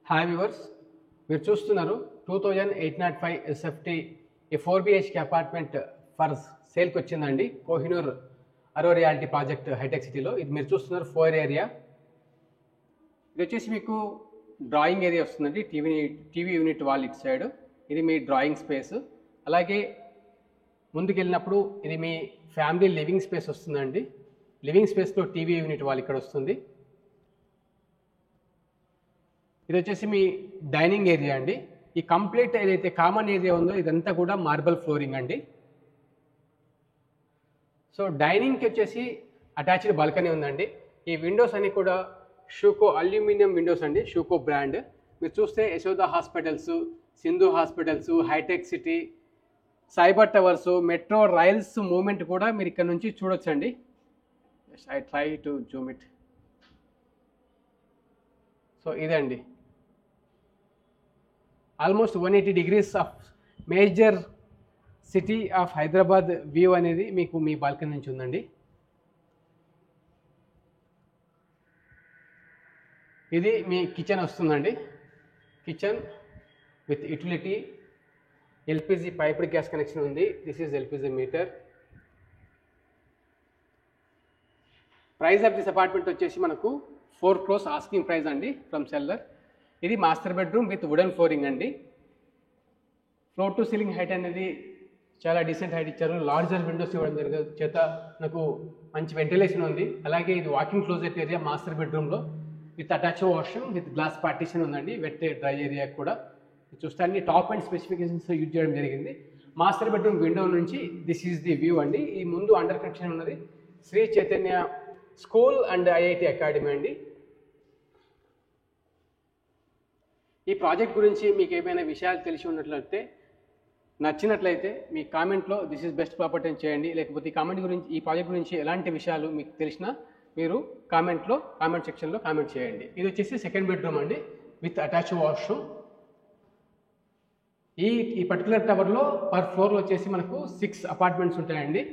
Hi viewers, మీరు చూస్తున్నారు 2805 SFT ఈ 4BHK అపార్ట్మెంట్ ఫర్ సేల్కి వచ్చిందండి. కోహినూర్ అరో రియాలిటీ ప్రాజెక్ట్ హైటెక్ సిటీలో. ఇది మీరు చూస్తున్నారు 4 ఏరియా. ఇది వచ్చేసి మీకు డ్రాయింగ్ ఏరియా వస్తుందండి. టీవీ యూనిట్ వాల్ ఇటు సైడ్ ఇది మీ డ్రాయింగ్ స్పేస్. అలాగే ముందుకెళ్ళినప్పుడు ఇది మీ ఫ్యామిలీ లివింగ్ స్పేస్ వస్తుందండి. లివింగ్ స్పేస్లో టీవీ యూనిట్ వాల్ ఇక్కడ వస్తుంది. ఇది వచ్చేసి మీ డైనింగ్ ఏరియా అండి. ఈ కంప్లీట్ ఏదైతే కామన్ ఏరియా ఉందో ఇదంతా కూడా మార్బల్ ఫ్లోరింగ్ అండి. సో డైనింగ్కి వచ్చేసి అటాచ్డ్ బాల్కనీ ఉందండి. ఈ విండోస్ అన్ని కూడా షూకో అల్యూమినియం విండోస్ అండి, షూకో బ్రాండ్. మీరు చూస్తే Yashoda hospitals, Sindhu hospitals, hitech city, cyber towers, metro rails movement కూడా మీరు ఇక్కడ నుంచి చూడొచ్చండి. I try to zoom it. So ఇదండి almost 180 degrees of major city of Hyderabad view అనేది మీకు మీ బాల్కనీ నుంచి ఉందండి. ఇది మీ కిచెన్ వస్తుందండి. Kitchen with utility, LPG piped gas connection ఉంది. This is LPG meter. Price of this apartment వచ్చేసి మనకు 4 crores ఆస్కింగ్ ప్రైస్ అండి ఫ్రమ్ సెల్లర్. ఇది master bedroom with wooden flooring అండి. ఫ్లోర్ టు సీలింగ్ హైట్ అనేది చాలా డీసెంట్ హైట్ ఇచ్చారు. Larger Windows ఇవ్వడం జరిగింది చేత నాకు మంచి వెంటిలేషన్ ఉంది. అలాగే ఇది వాకింగ్ క్లోజెట్ ఏరియా మాస్టర్ బెడ్రూమ్లో with attach washroom with glass partition ఉందండి. వెట్ డ్రై ఏరియా కూడా చూస్తే అన్ని టాప్ అండ్ స్పెసిఫికేషన్స్ యూజ్ చేయడం జరిగింది. మాస్టర్ బెడ్రూమ్ విండో నుంచి దిస్ ఈజ్ ది వ్యూ అండి. ఈ ముందు అండర్ కన్స్ట్రక్షన్ ఉన్నది Shri Chaitanya school and IIT academy అండి. ఈ ప్రాజెక్ట్ గురించి మీకు ఏమైనా విషయాలు తెలిసి ఉన్నట్లయితే, నచ్చినట్లయితే మీ కామెంట్లో దిస్ ఈజ్ బెస్ట్ ప్రాపర్టీ అని చేయండి. లేకపోతే ఈ ప్రాజెక్ట్ గురించి ఎలాంటి విషయాలు మీకు తెలిసినా మీరు కామెంట్ సెక్షన్లో కామెంట్ చేయండి. ఇది వచ్చేసి సెకండ్ బెడ్రూమ్ అండి విత్ అటాచ్ వాష్రూమ్. ఈ పర్టికులర్ టవర్లో పర్ ఫ్లోర్లో వచ్చేసి మనకు 6 అపార్ట్మెంట్స్ ఉంటాయండి.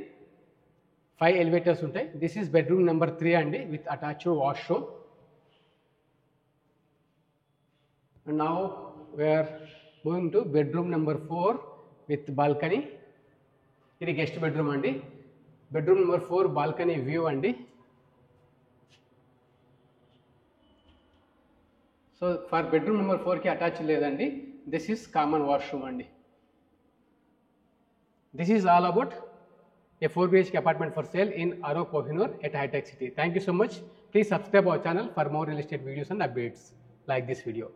5 ఎలివేటర్స్ ఉంటాయి. దిస్ ఈజ్ బెడ్రూమ్ నెంబర్ 3 అండి with attach washroom. And now we are moving to bedroom number 4 with balcony. ఇది గెస్ట్ బెడ్రూమ్ అండి. బెడ్రూమ్ నెంబర్ 4 బాల్కనీ వ్యూ అండి. సో ఫర్ బెడ్రూమ్ నెంబర్ 4కి అటాచ్ లేదండి. దిస్ ఈజ్ కామన్ వాష్రూమ్ అండి. This is all about a 4BHK apartment for sale in Aro Kohinoor at High-Tech City. Thank you so much. Please subscribe our channel for more real estate videos and updates like this video.